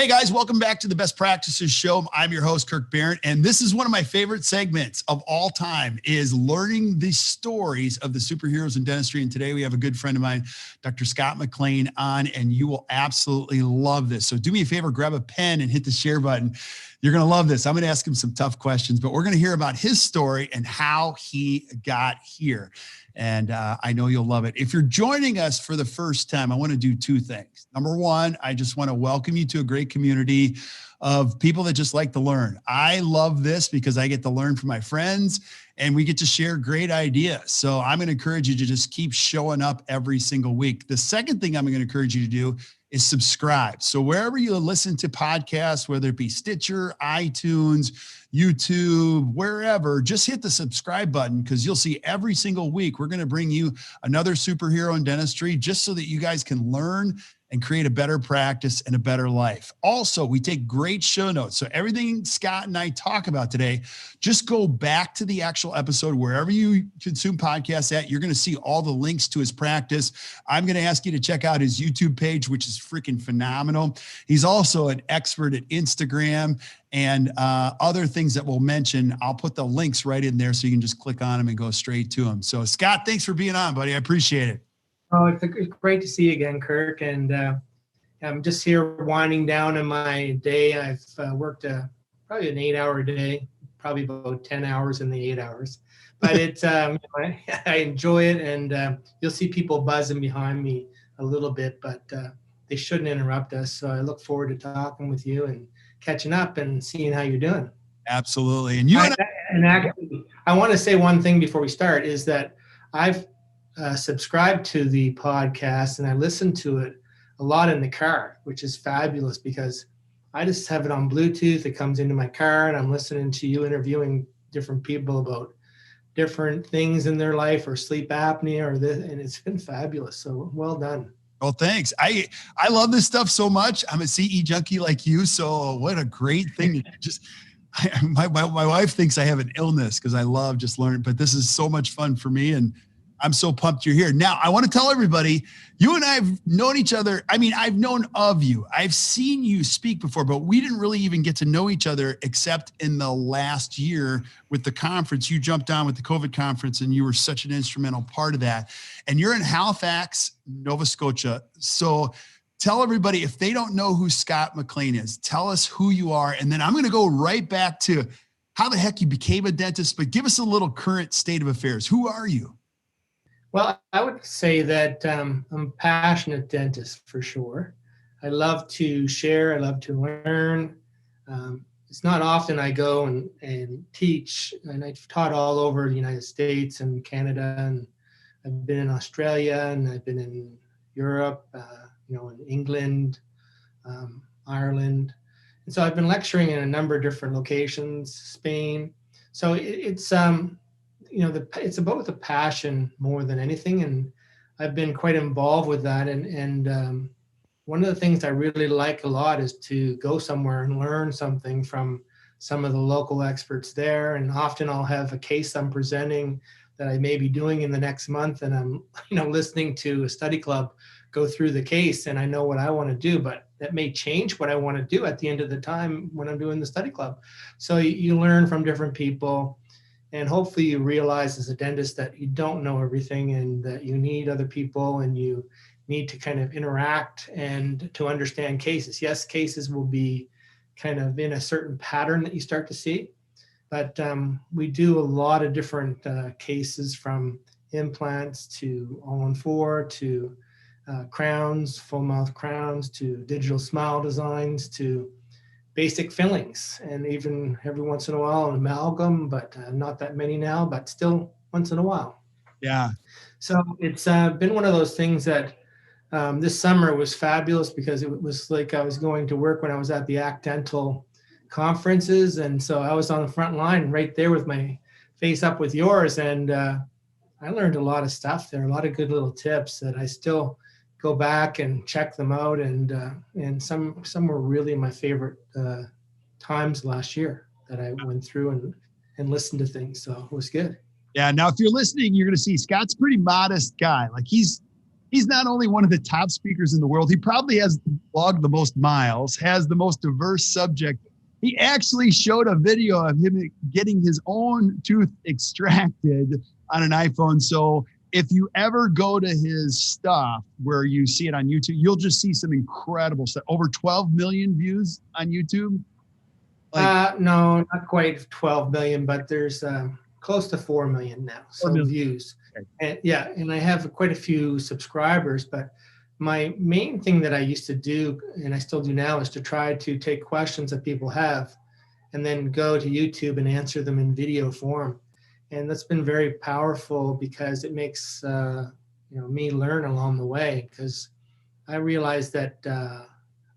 Hey guys, welcome back to the Best Practices Show. I'm your host, Kirk Behrendt, and this is one of my favorite segments of all time is learning the stories of the superheroes in dentistry. And today we have a good friend of mine, Dr. Scott MacLean on, and you will absolutely love this. So do me a favor, grab a pen and hit the share button. You're going to love this. I'm going to ask him some tough questions, but we're going to hear about his story and how he got here. And I know you'll love it. If you're joining us for the first time, I want to do two things. Number one, I just want to welcome you to a great community of people that just like to learn. I love this because I get to learn from my friends and we get to share great ideas. So I'm going to encourage you to just keep showing up every single week. The second thing I'm going to encourage you to do is subscribe. So wherever you listen to podcasts, whether it be Stitcher, iTunes, YouTube, wherever, just hit the subscribe button because you'll see every single week we're going to bring you another superhero in dentistry just so that you guys can learn and create a better practice and a better life. Also, we take great show notes. So everything Scott and I talk about today, just go back to the actual episode, wherever you consume podcasts at, you're going to see all the links to his practice. I'm going to ask you to check out his YouTube page, which is freaking phenomenal. He's also an expert at Instagram and other things that we'll mention. I'll put the links right in there so you can just click on them and go straight to them. So Scott, thanks for being on, buddy. I appreciate it. Oh, it's great to see you again, Kirk. And I'm just here winding down in my day. I've worked probably an 8-hour day, probably about 10 hours in the 8 hours. But it's I enjoy it, and you'll see people buzzing behind me a little bit, but they shouldn't interrupt us. So I look forward to talking with you and catching up and seeing how you're doing. Absolutely. And actually, I want to say one thing before we start is that I've subscribed to the podcast and I listen to it a lot in the car, which is fabulous because I just have it on Bluetooth. It comes into my car and I'm listening to you interviewing different people about different things in their life or sleep apnea or this, and it's been fabulous. So well done. Well, thanks. I love this stuff so much. I'm a CE junkie like you. So what a great thing. My wife thinks I have an illness because I love just learning, but this is so much fun for me. And I'm so pumped you're here. Now, I want to tell everybody, you and I have known each other. I mean, I've known of you. I've seen you speak before, but we didn't really even get to know each other except in the last year with the conference. You jumped on with the COVID conference and you were such an instrumental part of that. And you're in Halifax, Nova Scotia. So tell everybody, if they don't know who Scott MacLean is, tell us who you are. And then I'm going to go right back to how the heck you became a dentist, but give us a little current state of affairs. Who are you? Well, I would say that I'm a passionate dentist for sure. I love to share. I love to learn. It's not often I go and teach, and I've taught all over the United States and Canada, and I've been in Australia, and I've been in Europe, in England, Ireland. And so I've been lecturing in a number of different locations, Spain. So it's it's about the passion more than anything. And I've been quite involved with that. And one of the things I really like a lot is to go somewhere and learn something from some of the local experts there. And often I'll have a case I'm presenting that I may be doing in the next month. And I'm, listening to a study club go through the case, and I know what I want to do, but that may change what I want to do at the end of the time when I'm doing the study club. So you learn from different people. And hopefully you realize as a dentist that you don't know everything and that you need other people and you need to kind of interact and to understand cases. Yes, cases will be kind of in a certain pattern that you start to see, but we do a lot of different cases, from implants to all-on-4 to crowns, full mouth crowns, to digital smile designs, to basic fillings, and even every once in a while an amalgam, but not that many now, but still once in a while. Yeah. So it's been one of those things that this summer was fabulous because it was like I was going to work when I was at the ACT Dental conferences. And so I was on the front line right there with my face up with yours. And I learned a lot of stuff there, a lot of good little tips that I still go back and check them out, and some were really my favorite times last year that I went through and listened to things. So it was good. Yeah. Now, if you're listening, you're going to see Scott's a pretty modest guy. Like he's he's not only one of the top speakers in the world, he probably has logged the most miles, has the most diverse subject. He actually showed a video of him getting his own tooth extracted on an iPhone. So if you ever go to his stuff where you see it on YouTube, you'll just see some incredible stuff. Over 12 million views on YouTube. No, not quite 12 million, but there's close to 4 million now. So views. Okay. And yeah, and I have quite a few subscribers, but my main thing that I used to do, and I still do now, is to try to take questions that people have and then go to YouTube and answer them in video form. And that's been very powerful because it makes me learn along the way, because I realized that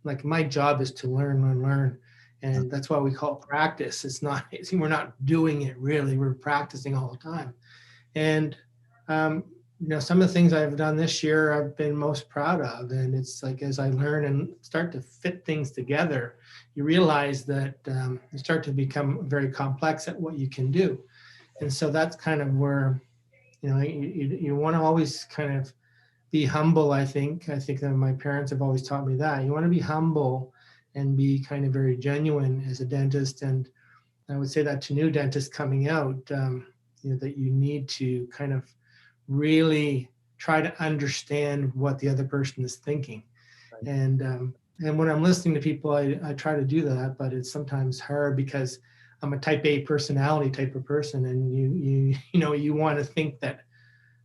like my job is to learn. And that's why we call it practice. It's not, we're not doing it really, we're practicing all the time. And some of the things I've done this year I've been most proud of. And it's like, as I learn and start to fit things together, you realize that you start to become very complex at what you can do. And so that's kind of where, you want to always kind of be humble. I think that my parents have always taught me that. You want to be humble and be kind of very genuine as a dentist. And I would say that to new dentists coming out, that you need to kind of really try to understand what the other person is thinking. Right. And when I'm listening to people, I try to do that, but it's sometimes hard because I'm a type A personality type of person, and you want to think that,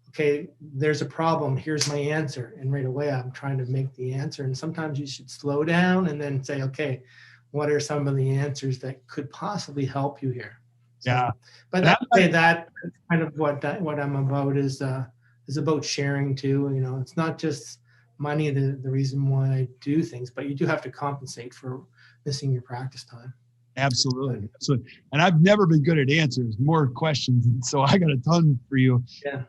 okay, there's a problem, here's my answer, and right away I'm trying to make the answer. And sometimes you should slow down and then say, okay, what are some of the answers that could possibly help you here? So, yeah, but I would say that's kind of what I'm about is about sharing too. It's not just money the reason why I do things, but you do have to compensate for missing your practice time. Absolutely. And I've never been good at answers, more questions. So I got a ton for you. Yeah.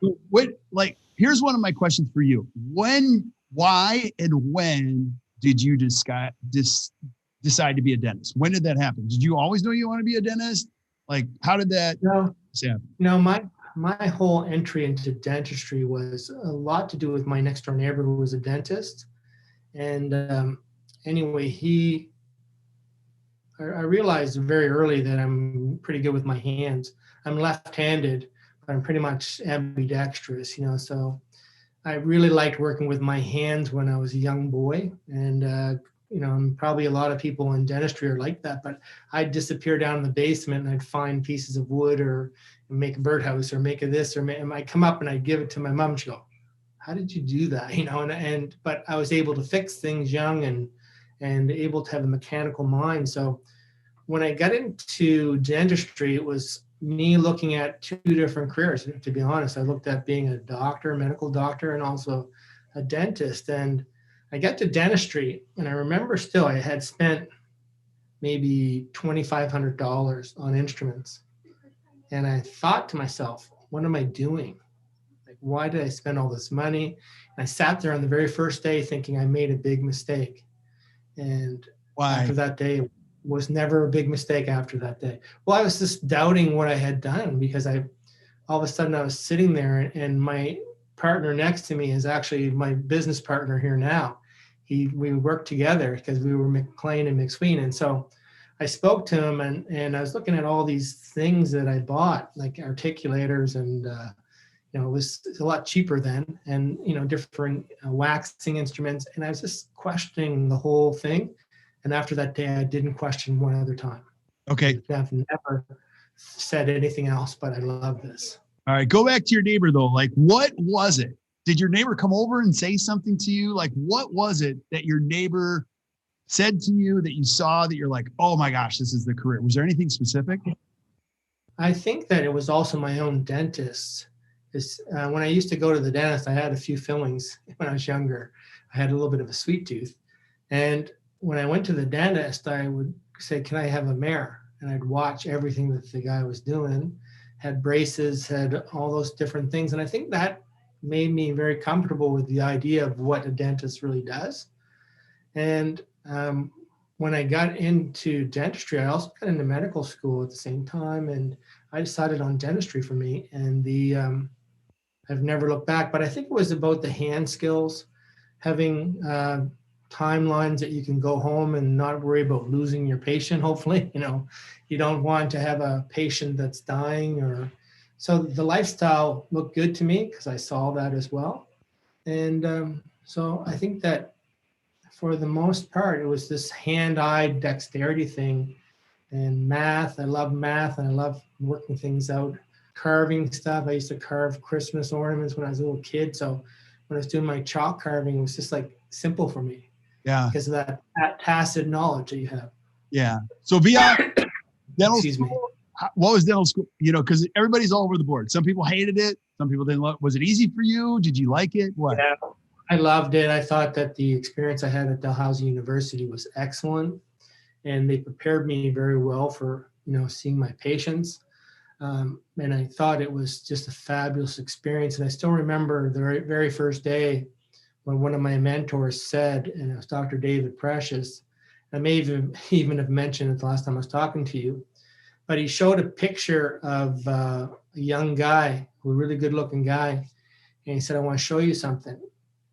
Here's one of my questions for you. Why and when did you decide to be a dentist? When did that happen? Did you always know you want to be a dentist? Like, how did that happen? No, my whole entry into dentistry was a lot to do with my next door neighbor who was a dentist. And anyway, I realized very early that I'm pretty good with my hands. I'm left-handed, but I'm pretty much ambidextrous, so I really liked working with my hands when I was a young boy. And, and probably a lot of people in dentistry are like that, but I'd disappear down in the basement and I'd find pieces of wood or make a birdhouse or make a this, and I'd come up and I'd give it to my mom. She'd go, how did you do that? But I was able to fix things young and able to have a mechanical mind. So when I got into dentistry, it was me looking at two different careers. To be honest, I looked at being a doctor, a medical doctor, and also a dentist. And I got to dentistry, and I remember still I had spent maybe $2,500 on instruments. And I thought to myself, what am I doing? Like, why did I spend all this money? And I sat there on the very first day thinking I made a big mistake. And after that day, it was never a big mistake after that day. Well, I was just doubting what I had done because all of a sudden I was sitting there, and my partner next to me is actually my business partner here now. We worked together because we were MacLean and McSween. And so I spoke to him, and I was looking at all these things that I bought, like articulators, and it was a lot cheaper then, and different waxing instruments. And I was just questioning the whole thing. And after that day, I didn't question one other time. Okay. I've never said anything else, but I love this. All right, go back to your neighbor though. Like, what was it? Did your neighbor come over and say something to you? Like, what was it that your neighbor said to you that you saw that you're like, oh my gosh, this is the career? Was there anything specific? I think that it was also my own dentist. When I used to go to the dentist, I had a few fillings when I was younger. I had a little bit of a sweet tooth. And when I went to the dentist, I would say, can I have a mirror? And I'd watch everything that the guy was doing, had braces, had all those different things. And I think that made me very comfortable with the idea of what a dentist really does. And when I got into dentistry, I also got into medical school at the same time. And I decided on dentistry for me. And I've never looked back. But I think it was about the hand skills, having timelines that you can go home and not worry about losing your patient. Hopefully, you don't want to have a patient that's dying, or so the lifestyle looked good to me because I saw that as well. And so I think that for the most part, it was this hand-eye dexterity thing and math. I love math and I love working things out, carving stuff. I used to carve Christmas ornaments when I was a little kid. So when I was doing my chalk carving, it was just like simple for me. Yeah. Because of that tacit knowledge that you have. Yeah. So beyond dental Excuse school, me. what was dental school? Because everybody's all over the board. Some people hated it. Some people didn't love it. Was it easy for you? Did you like it? What? Yeah, I loved it. I thought that the experience I had at Dalhousie University was excellent, and they prepared me very well for seeing my patients. And I thought it was just a fabulous experience. And I still remember the very, very first day when one of my mentors said, and it was Dr. David Precious, I may even have mentioned it the last time I was talking to you, but he showed a picture of a young guy, a really good looking guy. And he said, I want to show you something.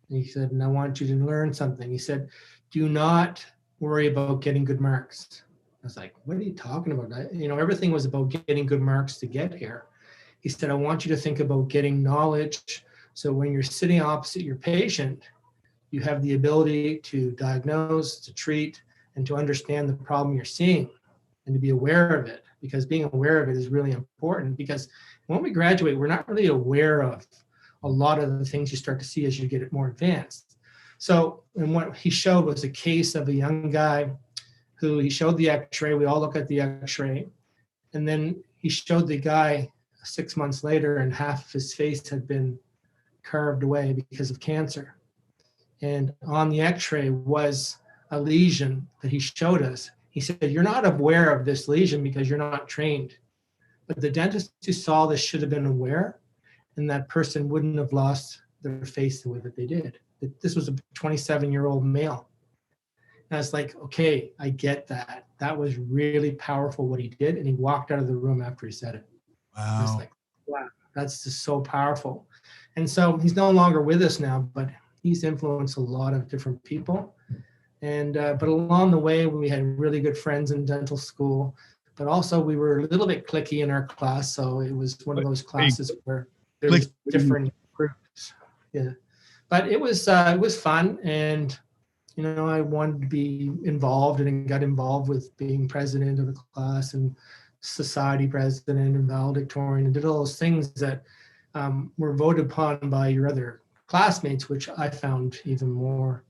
And he said, and I want you to learn something. He said, do not worry about getting good marks. I was like, what are you talking about? Everything was about getting good marks to get here. He said, I want you to think about getting knowledge. So when you're sitting opposite your patient, you have the ability to diagnose, to treat, and to understand the problem you're seeing and to be aware of it, because being aware of it is really important. Because when we graduate, we're not really aware of a lot of the things you start to see as you get more advanced. So, and what he showed was a case of a young guy who he showed the x-ray. We all look at the x-ray. And then he showed the guy 6 months later, and half of his face had been carved away because of cancer. And on the x-ray was a lesion that he showed us. He said, you're not aware of this lesion because you're not trained. But the dentist who saw this should have been aware, and that person wouldn't have lost their face the way that they did. This was a 27-year-old male. And I was like, okay, I get that. That was really powerful what he did. And he walked out of the room after he said it. Wow. I was like, wow, that's just so powerful. And so he's no longer with us now, but he's influenced a lot of different people. And but along the way, we had really good friends in dental school, but also we were a little bit cliquey in our class. So it was one of those classes where there was different groups. Yeah, but it was fun, and I wanted to be involved, and got involved with being president of the class and society president and valedictorian, and did all those things that were voted upon by your other classmates, which I found even more.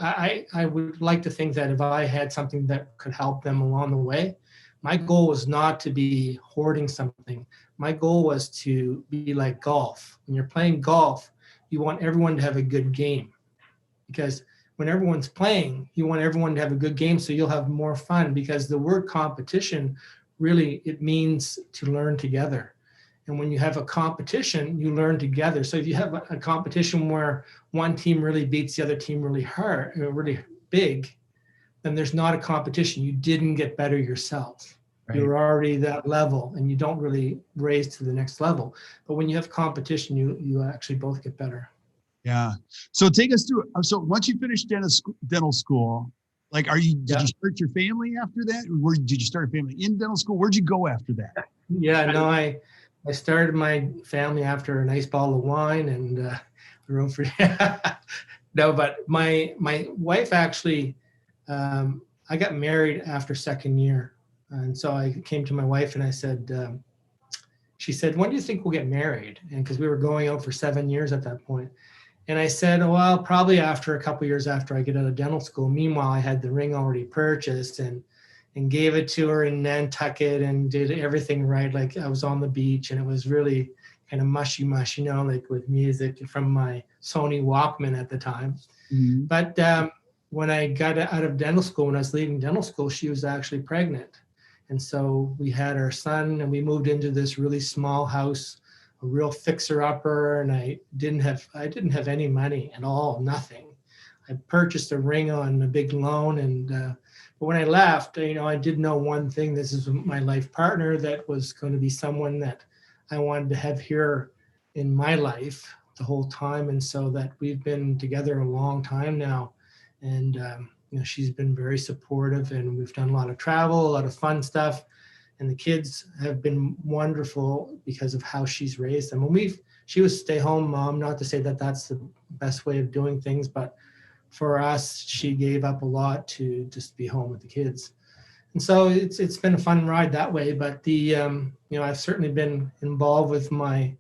I would like to think that if I had something that could help them along the way, my goal was not to be hoarding something. My goal was to be like golf. When you're playing golf, you want everyone to have a good game, because when everyone's playing, you want everyone to have a good game so you'll have more fun, because the word competition, really, it means to learn together. And when you have a competition, you learn together. So if you have a competition where one team really beats the other team really hard, really big, then there's not a competition. You didn't get better yourself. Right. You're already that level, and you don't really raise to the next level. But when you have competition, you actually both get better. Yeah. So take us through. So once you finished dental school, like, did you start your family after that? Or did you start a family in dental school? Where'd you go after that? Yeah, no, I started my family after a nice bottle of wine and room for no, but my wife actually, I got married after second year. And so I came to my wife and I said, she said, when do you think we'll get married? And because we were going out for 7 years at that point. And I said, well, probably after a couple of years after I get out of dental school. Meanwhile, I had the ring already purchased and gave it to her in Nantucket and did everything right. Like I was on the beach and it was really kind of mushy, like with music from my Sony Walkman at the time. Mm-hmm. But when I got out of dental school, when I was leaving dental school, she was actually pregnant. And so we had our son and we moved into this really small house, a real fixer-upper, and I didn't have any money at all, nothing. I purchased a ring on a big loan, and but when I left, I did know one thing: this is my life partner that was going to be someone that I wanted to have here in my life the whole time. And so that we've been together a long time now. And, she's been very supportive, and we've done a lot of travel, a lot of fun stuff. And the kids have been wonderful because of how she's raised them. And she was a stay-home mom, not to say that that's the best way of doing things, but for us, she gave up a lot to just be home with the kids. And so it's been a fun ride that way. But I've certainly been involved with my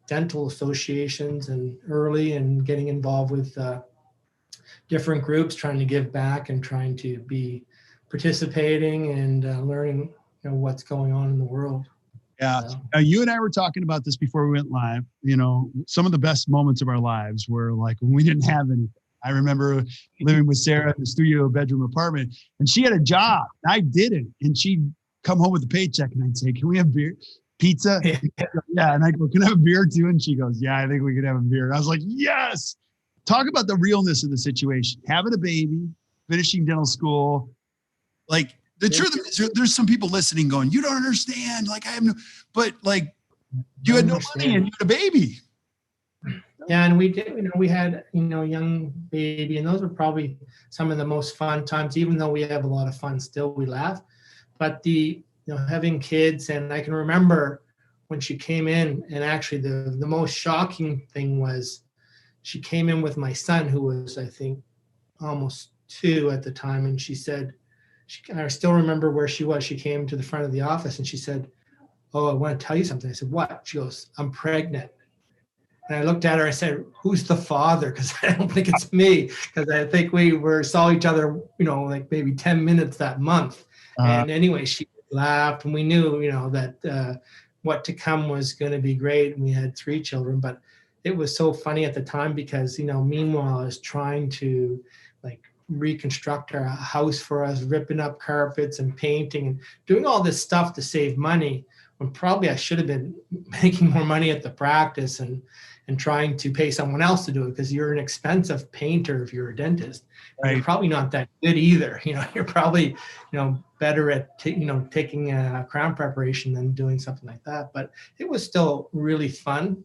dental associations and early, and getting involved with different groups, trying to give back and trying to be participating and learning what's going on in the world. Yeah. So. You and I were talking about this before we went live. Some of the best moments of our lives were like when we didn't have anything. I remember living with Sarah in the studio bedroom apartment, and she had a job. I didn't. And she'd come home with a paycheck, and I'd say, "Can we have beer? Pizza?" Yeah. And I go, "Can I have a beer too?" And she goes, "Yeah, I think we could have a beer." And I was like, yes. Talk about the realness of the situation. Having a baby, finishing dental school. Like, the truth is, there's some people listening going, "You don't understand. Like, I have no," but like, you had no money and you had a baby. Yeah, and we did. We had a young baby, and those were probably some of the most fun times. Even though we have a lot of fun, still we laugh. But having kids, and I can remember when she came in, and actually the most shocking thing was she came in with my son, who was, I think, almost 2 at the time, and she said, I still remember where she was. She came to the front of the office and she said, "Oh, I want to tell you something." I said, "What?" She goes, "I'm pregnant." And I looked at her, I said, "Who's the father?" Because I don't think it's me, because I think we saw each other, like maybe 10 minutes that month. And anyway, she laughed, and we knew, that what to come was going to be great. And we had 3 children, but it was so funny at the time because, meanwhile, I was trying to reconstruct our house for us, ripping up carpets and painting and doing all this stuff to save money, when probably I should have been making more money at the practice and trying to pay someone else to do it, because you're an expensive painter if you're a dentist. Right. You're probably not that good either. You're probably, better at taking a crown preparation than doing something like that. But it was still really fun.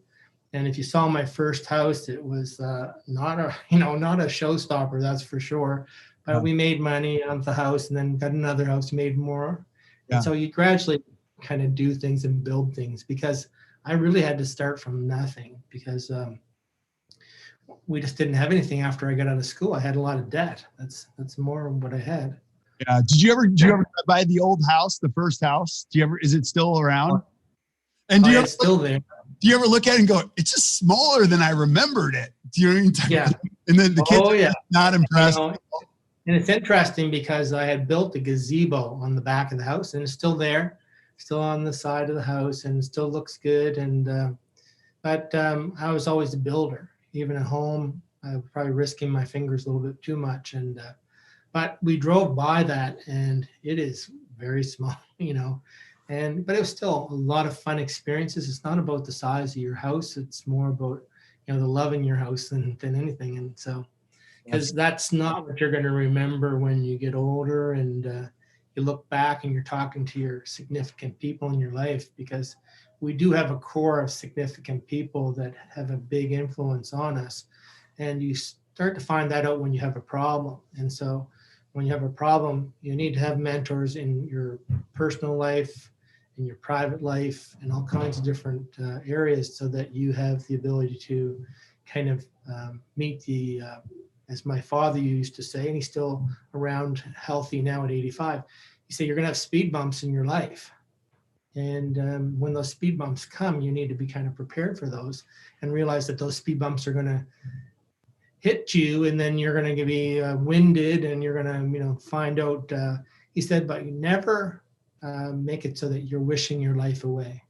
And if you saw my first house, it was not a showstopper, that's for sure. But we made money on the house, and then got another house, made more. Yeah. And so you gradually kind of do things and build things, because I really had to start from nothing, because we just didn't have anything after I got out of school. I had a lot of debt. That's more of what I had. Yeah. Did you ever buy the old house, the first house? Is it still around? And it's still there. Do you ever look at it and go, "It's just smaller than I remembered it"? Do you know what I mean? Yeah. And then the kids are not impressed. And it's interesting because I had built a gazebo on the back of the house, and it's still there, still on the side of the house, and it still looks good. And but I was always a builder. Even at home, I was probably risking my fingers a little bit too much. And but we drove by that, and it is very small, but it was still a lot of fun experiences. It's not about the size of your house. It's more about, the love in your house than anything. And so, because that's not what you're going to remember when you get older, and you look back and you're talking to your significant people in your life, because we do have a core of significant people that have a big influence on us. And you start to find that out when you have a problem. And so when you have a problem, you need to have mentors in your personal life, in your private life, and all kinds of different areas, so that you have the ability to kind of meet the, as my father used to say, and he's still around, healthy now at 85, he said, "You're going to have speed bumps in your life. And when those speed bumps come, you need to be kind of prepared for those, and realize that those speed bumps are going to hit you, and then you're going to be winded, and you're going to, find out," he said, "but you never make it so that you're wishing your life away.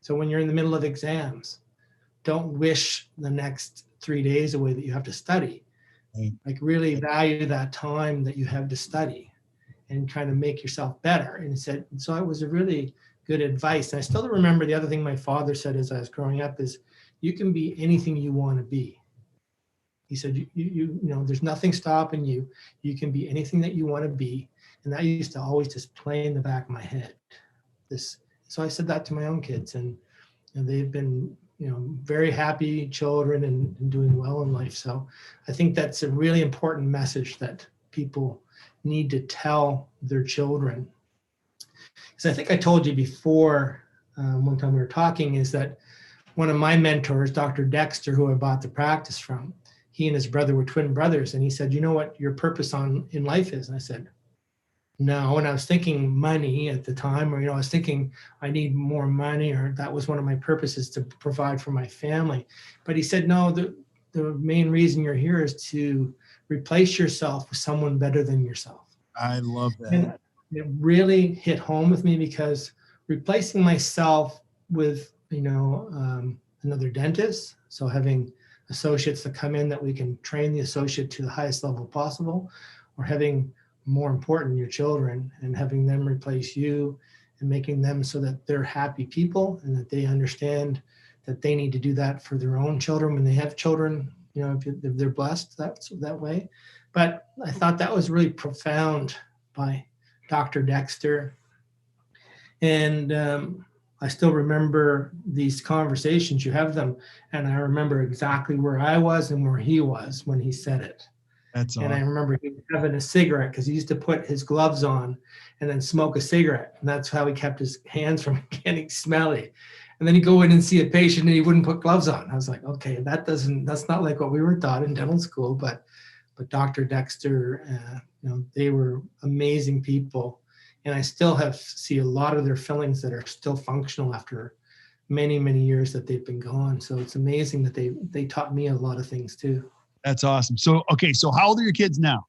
So when you're in the middle of exams, don't wish the next 3 days away that you have to study. Like, really value that time that you have to study, and kind of make yourself better." And he said, so it was a really good advice. And I still remember the other thing my father said as I was growing up is, "You can be anything you want to be." He said, you know, there's nothing stopping you. You can be anything that you want to be. And that used to always just play in the back of my head. So I said that to my own kids, and they've been very happy children and doing well in life. So I think that's a really important message that people need to tell their children. Because I think I told you before, one time we were talking, is that one of my mentors, Dr. Dexter, who I bought the practice from, he and his brother were twin brothers. And he said, you know what your purpose in life is? And I said, no. And I was thinking money at the time, or, I was thinking I need more money, or that was one of my purposes, to provide for my family. But he said, no, the main reason you're here is to replace yourself with someone better than yourself. I love that. And it really hit home with me, because replacing myself with, another dentist, so having associates that come in that we can train the associate to the highest level possible, or having, more important, your children, and having them replace you and making them so that they're happy people and that they understand that they need to do that for their own children when they have children, if they're blessed that way. But I thought that was really profound by Dr. Dexter. And I still remember these conversations, you have them, and I remember exactly where I was and where he was when he said it. That's awesome. And I remember he was having a cigarette, because he used to put his gloves on and then smoke a cigarette. And that's how he kept his hands from getting smelly. And then he'd go in and see a patient and he wouldn't put gloves on. I was like, okay, that's not like what we were taught in dental school. But Dr. Dexter, they were amazing people. And I still see a lot of their fillings that are still functional after many, many years that they've been gone. So it's amazing that they taught me a lot of things too. That's awesome. So, okay. So how old are your kids now?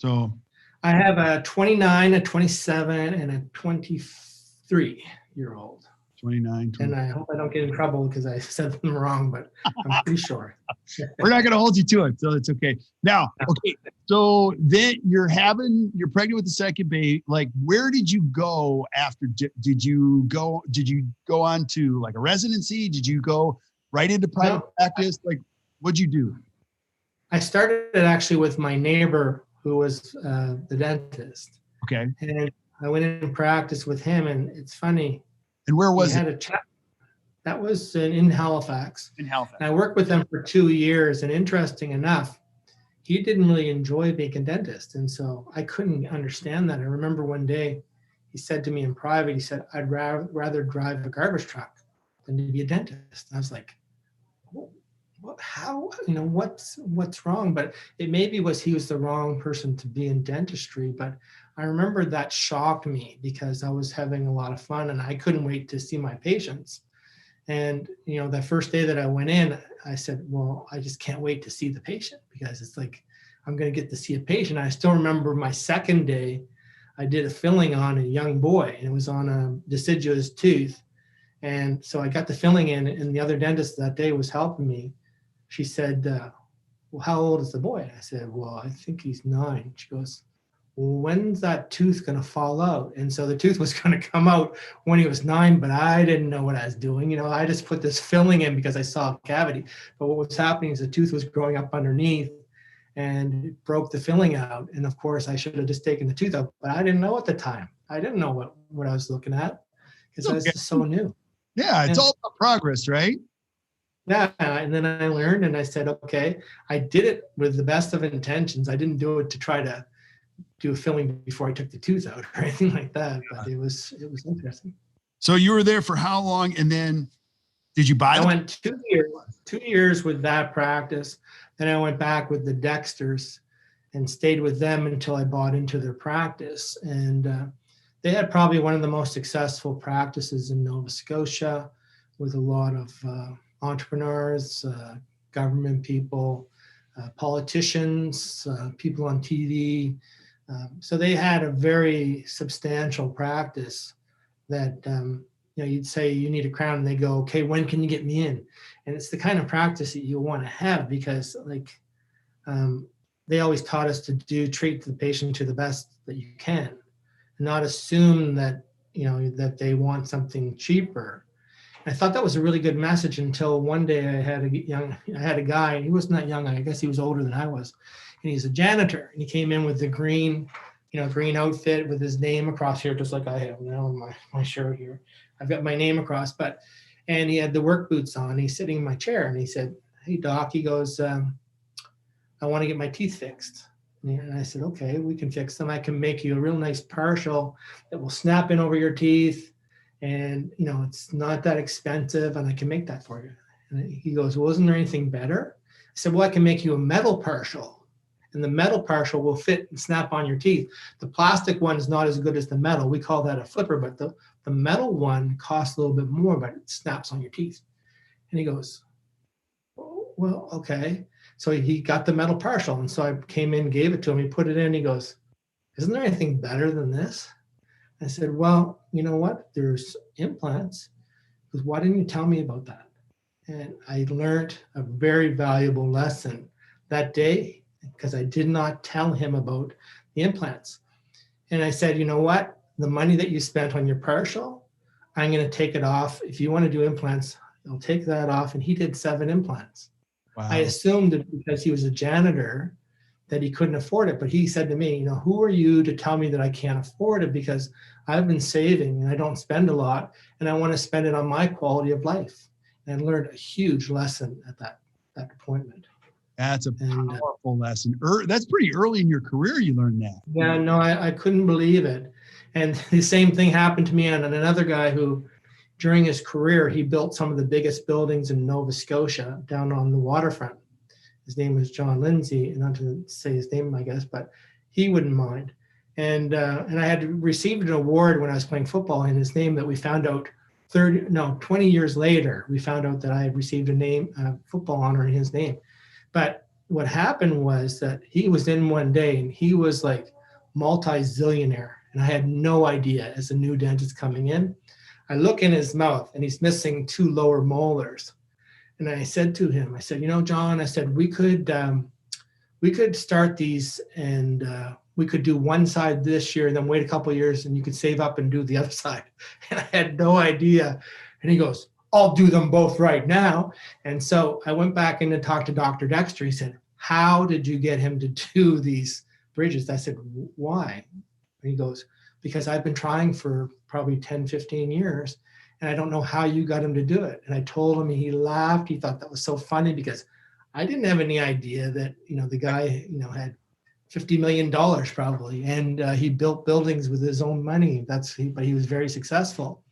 I have a 29, a 27, and a 23-year-old. 29. And I hope I don't get in trouble because I said them wrong, but I'm pretty sure. We're not going to hold you to it, so it's okay. Now, okay. So then you're pregnant with the second baby. Like, where did you go after? Did you go on to like a residency? Did you go right into private practice? Like, what'd you do? I started actually with my neighbor, who was the dentist. Okay. And I went in practice with him, and it's funny. And where was it? Had a chat. That was in Halifax. In Halifax. And I worked with them for 2 years, and interesting enough, he didn't really enjoy being a dentist. And so I couldn't understand that. I remember one day he said to me in private, he said, I'd rather drive a garbage truck than to be a dentist. And I was like, how, what's wrong? But it maybe he was the wrong person to be in dentistry. But I remember that shocked me, because I was having a lot of fun and I couldn't wait to see my patients. And, the first day that I went in, I said, well, I just can't wait to see the patient, because it's like, I'm going to get to see a patient. I still remember my second day, I did a filling on a young boy, and it was on a deciduous tooth. And so I got the filling in, and the other dentist that day was helping me. She said, well, how old is the boy? And I said, well, I think he's 9. She goes, well, when's that tooth going to fall out? And so the tooth was going to come out when he was 9, but I didn't know what I was doing. I just put this filling in because I saw a cavity. But what was happening is the tooth was growing up underneath, and it broke the filling out. And of course, I should have just taken the tooth out, but I didn't know at the time. I didn't know what I was looking at, because I was just so new. Yeah, it's all about progress, right? Yeah, and then I learned, and I said, okay, I did it with the best of intentions. I didn't do it to try to do a filling before I took the tooth out or anything like that, but it was interesting. So you were there for how long, and then did you buy? I went 2 years, 2 years with that practice. Then I went back with the Dexters and stayed with them until I bought into their practice. And they had probably one of the most successful practices in Nova Scotia, with a lot of entrepreneurs, government people, politicians, people on TV. So they had a very substantial practice that, you'd say you need a crown, and they go, okay, when can you get me in? And it's the kind of practice that you want to have, because they always taught us to treat the patient to the best that you can, and not assume that, that they want something cheaper. I thought that was a really good message, until one day I had a guy, and he wasn't that young. I guess he was older than I was, and he's a janitor, and he came in with the green outfit with his name across here, just like I have now on my shirt here. I've got my name across, but and he had the work boots on. He's sitting in my chair, and he said, "Hey, doc," he goes, "I want to get my teeth fixed." And I said, "Okay, we can fix them. I can make you a real nice partial that will snap in over your teeth. And, it's not that expensive, and I can make that for you." And he goes, "Well, isn't there anything better?" I said, "Well, I can make you a metal partial, and the metal partial will fit and snap on your teeth. The plastic one is not as good as the metal. We call that a flipper, but the metal one costs a little bit more, but it snaps on your teeth." And he goes, "Well, okay." So he got the metal partial. And so I came in, gave it to him. He put it in. He goes, "Isn't there anything better than this?" I said, "Well, you know what? There's implants." He goes, "Why didn't you tell me about that?" And I learned a very valuable lesson that day because I did not tell him about the implants. And I said, "You know what? The money that you spent on your partial, I'm going to take it off. If you want to do implants, I'll take that off." And he did 7 implants. Wow. I assumed that because he was a janitor that he couldn't afford it. But he said to me, "Who are you to tell me that I can't afford it? Because I've been saving and I don't spend a lot, and I want to spend it on my quality of life." And I learned a huge lesson at that appointment. That's a powerful lesson. That's pretty early in your career you learned that. Yeah, no, I couldn't believe it. And the same thing happened to me and another guy who, during his career, he built some of the biggest buildings in Nova Scotia down on the waterfront. His name was John Lindsay, and not to say his name, I guess, but he wouldn't mind. And I had received an award when I was playing football in his name that we found out 20 years later, we found out that I had received a football honor in his name. But what happened was that he was in one day and he was like multi-zillionaire. And I had no idea as a new dentist coming in. I look in his mouth and he's missing 2 lower molars. And I said to him, I said, "John," I said, we could start these and we could do one side this year and then wait a couple of years and you could save up and do the other side." And I had no idea. And he goes, "I'll do them both right now." And so I went back in and talked to Dr. Dexter. He said, "How did you get him to do these bridges?" I said, "Why?" And he goes, "Because I've been trying for probably 10, 15 years, and I don't know how you got him to do it." And I told him, and he laughed. He thought that was so funny because I didn't have any idea that, the guy, had $50 million probably, and he built buildings with his own money. But he was very successful.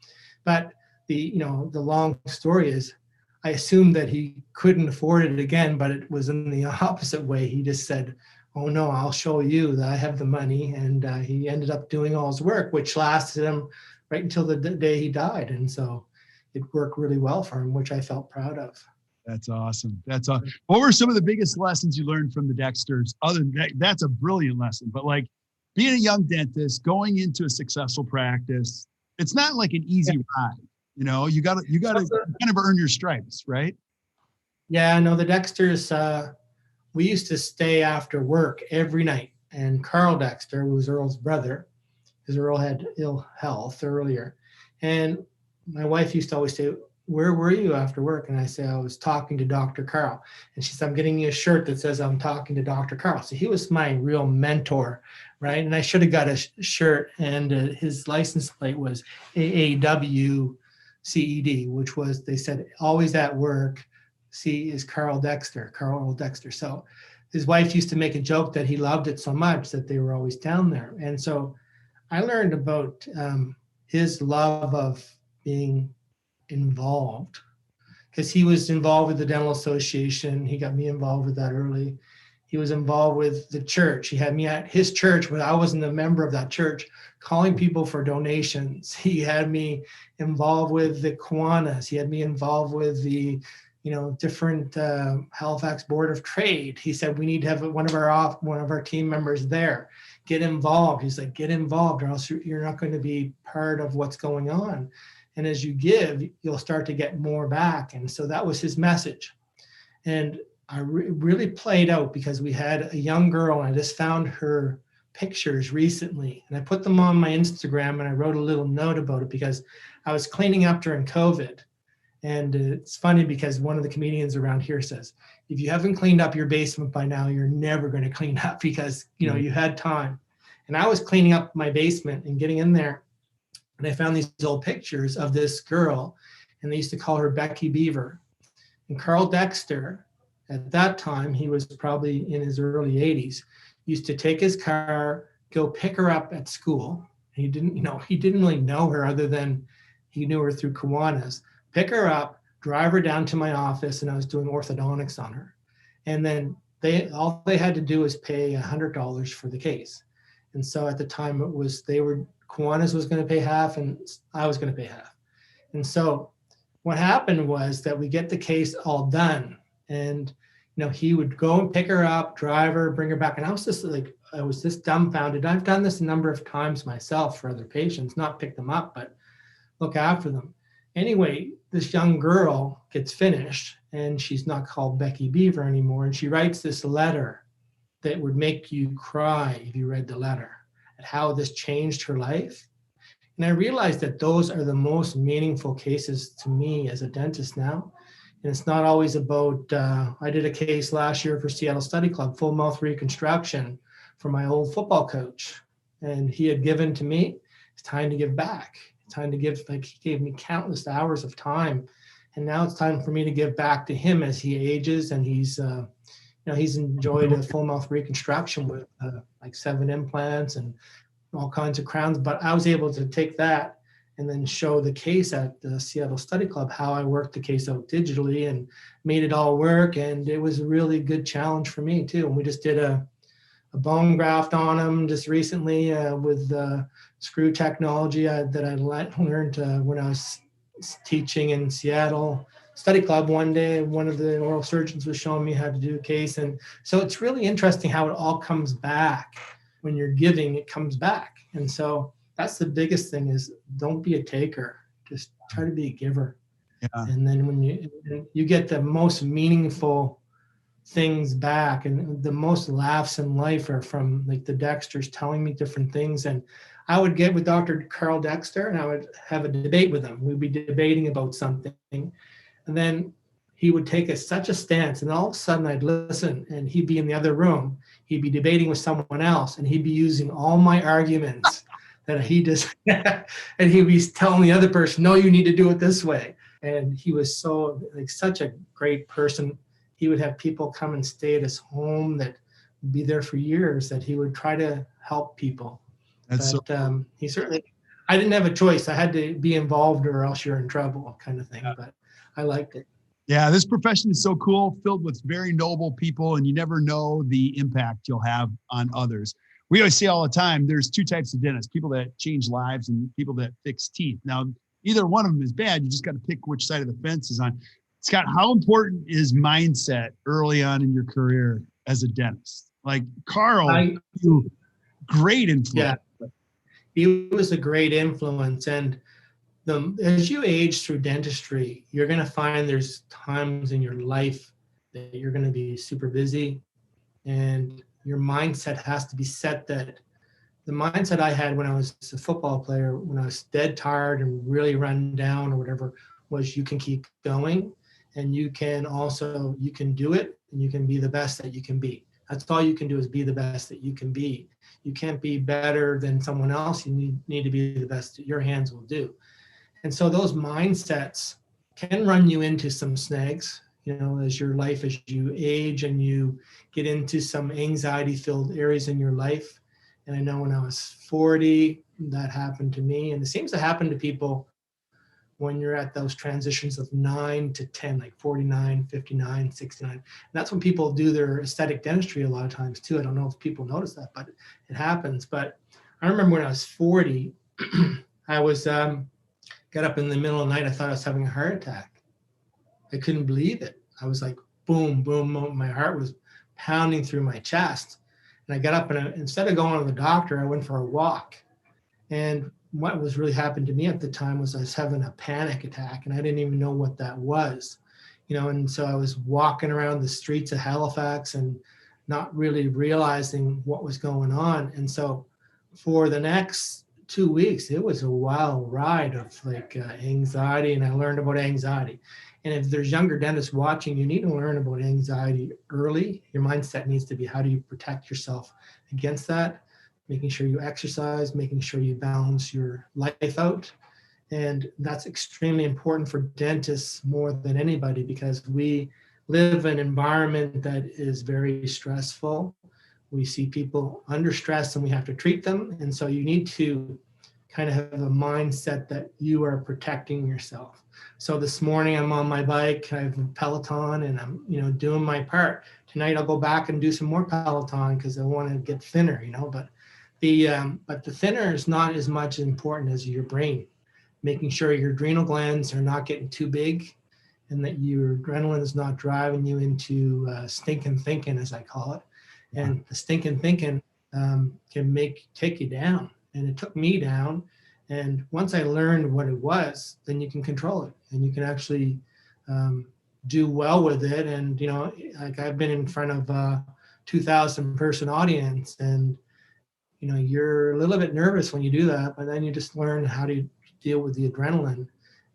But the long story is, I assumed that he couldn't afford it again, but it was in the opposite way. He just said, "Oh no, I'll show you that I have the money." And he ended up doing all his work, which lasted him right until the day he died. And so it worked really well for him, which I felt proud of. That's awesome. What were some of the biggest lessons you learned from the Dexters? Other than that, that's a brilliant lesson, but like being a young dentist, going into a successful practice, it's not like an easy ride. You got to kind of earn your stripes, right? Yeah, no, the Dexters, we used to stay after work every night. And Carl Dexter, who was Earl's brother, because Earl had ill health earlier. And my wife used to always say, "Where were you after work?" And I say, "I was talking to Dr. Carl." And she said, "I'm getting you a shirt that says I'm talking to Dr. Carl." So he was my real mentor, right? And I should have got a shirt, and his license plate was AAWCED, which was, they said, always at work. C is Carl Dexter. So his wife used to make a joke that he loved it so much that they were always down there. And so I learned about his love of being involved, because he was involved with the dental association. He got me involved with that early. He was involved with the church. He had me at his church when I wasn't a member of that church, calling people for donations. He had me involved with the Kiwanis. He had me involved with the different Halifax Board of Trade. He said, "We need to have one of our team members there. Get involved." He's like, "Get involved, or else you're not going to be part of what's going on. And as you give, you'll start to get more back." And so that was his message. And I really played out, because we had a young girl, and I just found her pictures recently, and I put them on my Instagram, and I wrote a little note about it because I was cleaning up during COVID. And it's funny because one of the comedians around here says, "If you haven't cleaned up your basement by now, you're never going to clean up because, you had time." And I was cleaning up my basement and getting in there, and I found these old pictures of this girl, and they used to call her Becky Beaver. And Carl Dexter, at that time, he was probably in his early 80s, used to take his car, go pick her up at school. He didn't really know her other than he knew her through Kiwanis. Pick her up, drive her down to my office, and I was doing orthodontics on her. And then all they had to do was pay $100 for the case. And so at the time Kiwanis was going to pay half and I was going to pay half. And so what happened was that we get the case all done, and he would go and pick her up, drive her, bring her back. And I was just dumbfounded. I've done this a number of times myself for other patients, not pick them up, but look after them. Anyway, this young girl gets finished, and she's not called Becky Beaver anymore. And she writes this letter that would make you cry if you read the letter, at how this changed her life. And I realized that those are the most meaningful cases to me as a dentist now. And it's not always about, I did a case last year for Seattle Study Club, full mouth reconstruction for my old football coach. And he had given to me, it's time to give back. It's time to give, he gave me countless hours of time. And now it's time for me to give back to him as he ages. And he's enjoyed a full mouth reconstruction with 7 implants and all kinds of crowns. But I was able to take that and then show the case at the Seattle Study Club, how I worked the case out digitally and made it all work. And it was a really good challenge for me too. And we just did a bone graft on him just recently with screw technology that I learned when I was teaching in Seattle Study Club one day. One of the oral surgeons was showing me how to do a case. And so it's really interesting how it all comes back. When you're giving, it comes back. And so that's the biggest thing, is don't be a taker, just try to be a giver. Yeah. And then when you get the most meaningful things back, and the most laughs in life are from the Dexters telling me different things. And I would get with Dr. Carl Dexter and I would have a debate with him. We'd be debating about something, and then he would take such a stance, and all of a sudden I'd listen, and he'd be in the other room. He'd be debating with someone else, and he'd be using all my arguments that he just, and he'd be telling the other person, no, you need to do it this way. And he was so such a great person. He would have people come and stay at his home that would be there for years, that he would try to help people. He certainly, I didn't have a choice. I had to be involved or else you're in trouble kind of thing, but I liked it. Yeah, this profession is so cool, filled with very noble people, and you never know the impact you'll have on others. We always say all the time, there's 2 types of dentists, people that change lives and people that fix teeth. Now, either one of them is bad. You just got to pick which side of the fence is on. Scott, how important is mindset early on in your career as a dentist? Like Carl, great influence. Yeah, he was a great influence. And as you age through dentistry, you're going to find there's times in your life that you're going to be super busy, and your mindset has to be set. That the mindset I had when I was a football player, when I was dead tired and really run down or whatever, was you can keep going, and you can do it, and you can be the best that you can be. That's all you can do, is be the best that you can be. You can't be better than someone else. You need to be the best that your hands will do. And so those mindsets can run you into some snags, as you age and you get into some anxiety-filled areas in your life. And I know when I was 40, that happened to me. And it seems to happen to people when you're at those transitions of 9 to 10, like 49, 59, 69. And that's when people do their aesthetic dentistry a lot of times too. I don't know if people notice that, but it happens. But I remember when I was 40, I was got up in the middle of the night. I thought I was having a heart attack. I couldn't believe it. I was like, boom, boom. My heart was pounding through my chest. And I got up, and instead of going to the doctor, I went for a walk. And what was really happening to me at the time was I was having a panic attack, and I didn't even know what that was. And so I was walking around the streets of Halifax and not really realizing what was going on. And so for the next 2 weeks, it was a wild ride of anxiety, and I learned about anxiety. And if there's younger dentists watching, you need to learn about anxiety early. Your mindset needs to be, how do you protect yourself against that? Making sure you exercise, making sure you balance your life out. And that's extremely important for dentists more than anybody, because we live in an environment that is very stressful. We see people under stress and we have to treat them. And so you need to kind of have a mindset that you are protecting yourself. So this morning I'm on my bike, I have a Peloton, and I'm, doing my part. Tonight I'll go back and do some more Peloton because I want to get thinner, but the thinner is not as much important as your brain, making sure your adrenal glands are not getting too big and that your adrenaline is not driving you into stinking thinking, as I call it. And the stinking thinking can take you down. And it took me down. And once I learned what it was, then you can control it and you can actually do well with it. And, like I've been in front of a 2,000 person audience, and, you're a little bit nervous when you do that, but then you just learn how to deal with the adrenaline,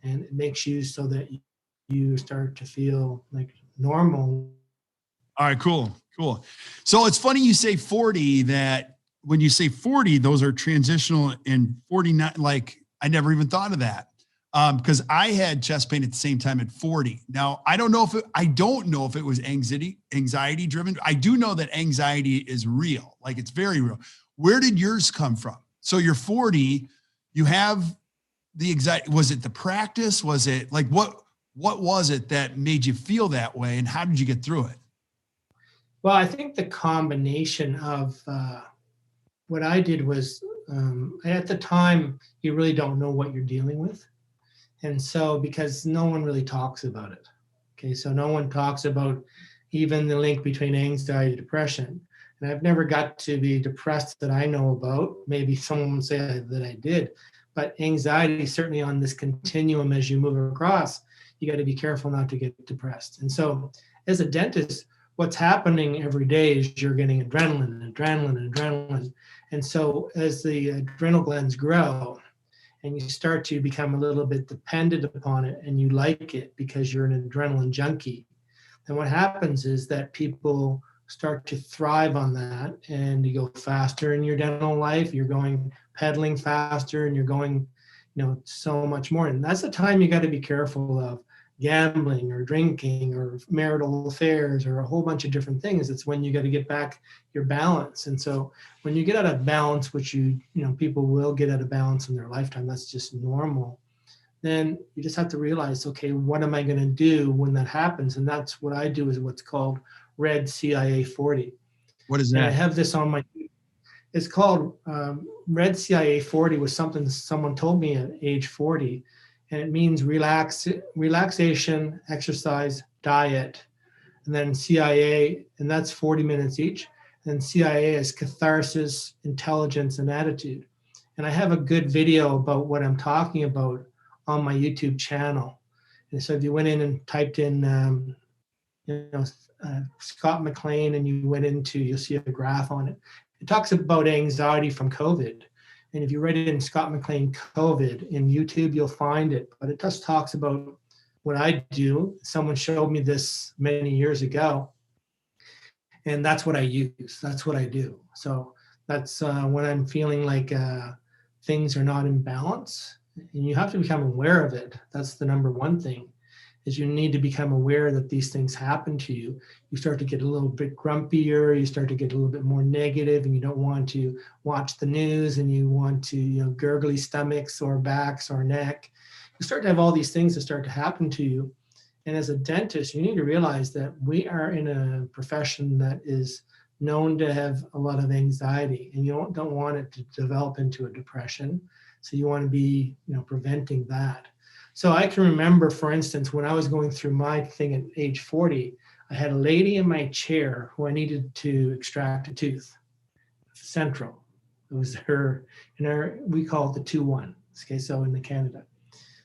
and it makes you so that you start to feel like normal. All right, cool. So it's funny you say 40, that when you say 40, those are transitional, and 49, like I never even thought of that. Because I had chest pain at the same time at 40. Now, I don't know if it was anxiety driven. I do know that anxiety is real. Like, it's very real. Where did yours come from? So you're 40, you have the anxiety. Was it the practice? Was it like, what was it that made you feel that way? And how did you get through it? Well, I think the combination of what I did was, at the time, you really don't know what you're dealing with. And so, because no one really talks about it. Okay, so no one talks about even the link between anxiety and depression. And I've never got to be depressed that I know about. Maybe someone would say that I did. But anxiety is certainly on this continuum as you move across. You got to be careful not to get depressed. And so, as a dentist, what's happening every day is you're getting adrenaline. And so as the adrenal glands grow and you start to become a little bit dependent upon it, and you like it because you're an adrenaline junkie, then what happens is that people start to thrive on that, and you go faster in your dental life. You're going pedaling faster, and you're going, so much more. And that's the time you got to be careful of gambling or drinking or marital affairs or a whole bunch of different things. It's when you got to get back your balance. And so when you get out of balance, which people will get out of balance in their lifetime, that's just normal, then you just have to realize, okay, what am I going to do when that happens? And that's what I do, is what's called Red CIA 40. What is that? And I have this on it's called Red CIA 40 was something someone told me at age 40. And it means relaxation, exercise, diet, and then CIA, and that's 40 minutes each. And CIA is catharsis, intelligence, and attitude. And I have a good video about what I'm talking about on my YouTube channel. And so if you went in and typed in, Scott MacLean, and you'll see a graph on it. It talks about anxiety from COVID. And if you write it in Scott MacLean COVID in YouTube, you'll find it. But it just talks about what I do. Someone showed me this many years ago, and that's what I use. That's what I do. So that's when I'm feeling like things are not in balance. And you have to become aware of it. That's the number one thing, is you need to become aware that these things happen to you. You start to get a little bit grumpier, you start to get a little bit more negative, and you don't want to watch the news, and you want to, gurgly stomachs or backs or neck. You start to have all these things that start to happen to you. And as a dentist, you need to realize that we are in a profession that is known to have a lot of anxiety, and you don't want it to develop into a depression. So you want to be, preventing that. So I can remember, for instance, when I was going through my thing at age 40, I had a lady in my chair who I needed to extract a tooth, central. It was her, we call it the 2-1. Okay, so in Canada.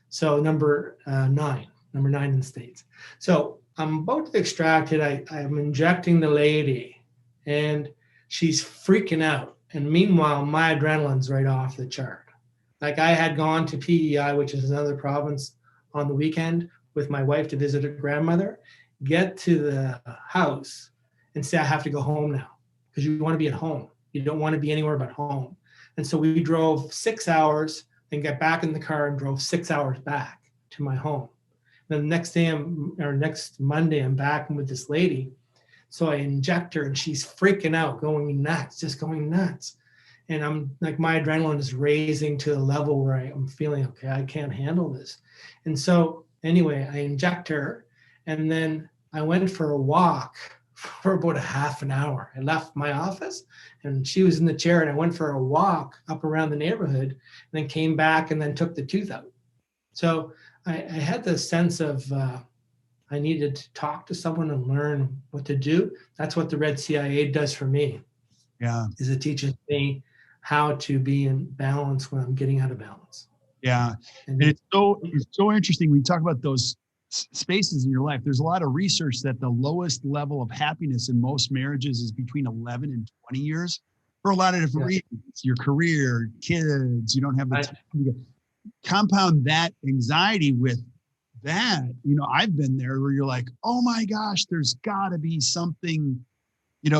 So number nine in the States. So I'm about to extract it. I'm injecting the lady, and she's freaking out. And meanwhile, my adrenaline's right off the chart. Like, I had gone to PEI, which is another province, on the weekend with my wife to visit her grandmother, get to the house and say, I have to go home now, because you want to be at home. You don't want to be anywhere but home. And so we drove 6 hours. and got back in the car and drove 6 hours back to my home. Then the next day, next Monday, I'm back with this lady. So I inject her and she's freaking out, going nuts, just going nuts. And I'm like, my adrenaline is raising to a level where I'm feeling, okay, I can't handle this. And so anyway, I inject her, and then I went for a walk for about a half an hour. I left my office and she was in the chair, and I went for a walk up around the neighborhood, and then came back and then took the tooth out. So I had the sense of I needed to talk to someone and learn what to do. That's what the Red CIA does for me. Yeah. Is it teaches me how to be in balance when I'm getting out of balance. Yeah. And it's so interesting when you talk about those spaces in your life. There's a lot of research that the lowest level of happiness in most marriages is between 11 and 20 years for a lot of different reasons. Your career, kids, you don't have the time to compound that anxiety with that. I've been there where you're like, oh my gosh, there's got to be something,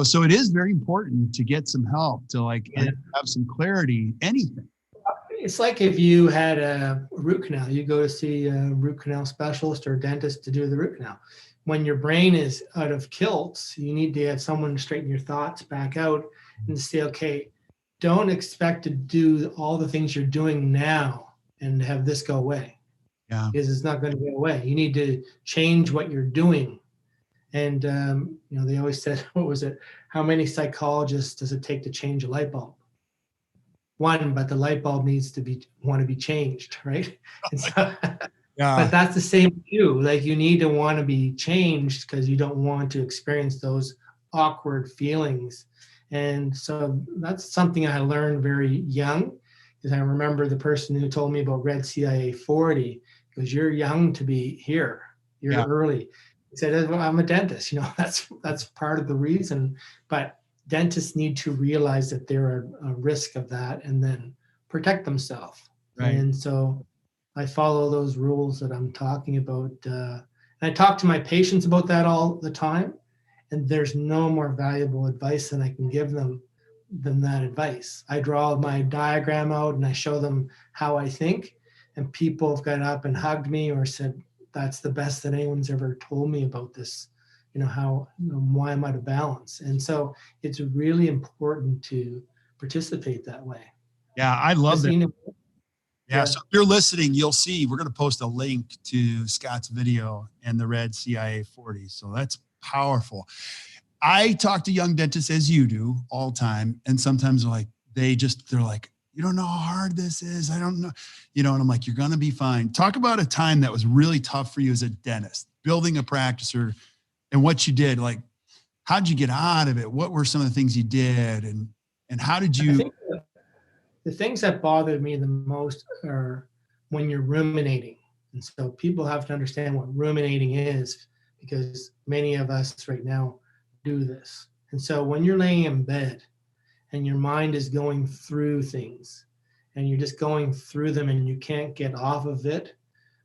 so it is very important to get some help to have some clarity, anything. It's like if you had a root canal, you go to see a root canal specialist or dentist to do the root canal. When your brain is out of kilts, you need to have someone straighten your thoughts back out and say, okay, don't expect to do all the things you're doing now and have this go away. Yeah. Because it's not going to go away. You need to change what you're doing. And, they always said, what was it? How many psychologists does it take to change a light bulb? One, but the light bulb needs to want to be changed, right? And so, but that's the same with you. Like, you need to want to be changed because you don't want to experience those awkward feelings. And so that's something I learned very young. Because I remember the person who told me about Red CIA 40, because you're young to be here, you're early. He said, well, I'm a dentist, that's part of the reason. But dentists need to realize that they're a risk of that and then protect themselves. Right. And so I follow those rules that I'm talking about. And I talk to my patients about that all the time. And there's no more valuable advice than I can give them than that advice. I draw my diagram out and I show them how I think, and people have got up and hugged me or said, that's the best that anyone's ever told me about this, why I'm out of balance. And so it's really important to participate that way. Yeah, I love that. So if you're listening, you'll see we're going to post a link to Scott's video and the Red CIA 40. So that's powerful. I talk to young dentists, as you do, all the time. And sometimes they're like, you don't know how hard this is. I don't know, and I'm like, you're going to be fine. Talk about a time that was really tough for you as a dentist, building a practice, and what you did. Like, how'd you get out of it? What were some of the things you did? And how did you? I think the things that bothered me the most are when you're ruminating. And so people have to understand what ruminating is, because many of us right now do this. And so when you're laying in bed and your mind is going through things and you're just going through them and you can't get off of it